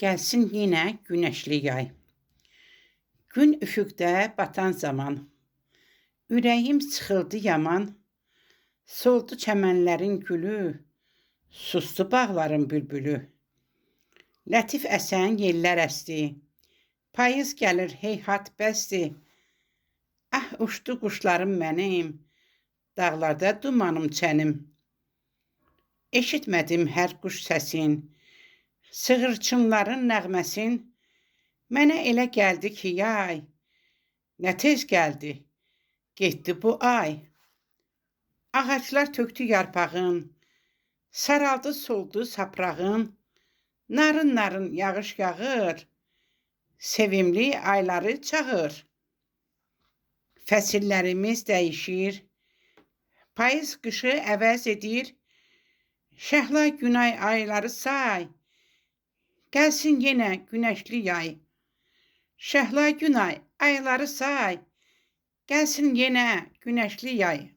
Gəlsin yenə günəşli yay. Gün üfüqdə batan zaman, ürəyim sıxıldı yaman. Soldu çəmənlərin gülü, sustu bağların bülbülü. Lətif əsən yellər əsdi, payız gəlir heyhat bəsdi. Ah uçdu quşlarım mənim, dağlarda dumanım çənim. Eşitmədim hər quş səsin, sığırçınların nəğməsin. Mənə elə gəldi ki yay, nə tez gəldi, getdi bu ay. Ağaclar tökdü yarpağın, saraldı soldu saprağın. Narın narın yağış yağır, sevimli ayları çağır. Fəsillərimiz dəyişir, payız qışı əvəz edir. Şəhla günay ayları say, gəlsin yenə günəşli yay. Şəhla günay ayları say, gəlsin yenə günəşli yay.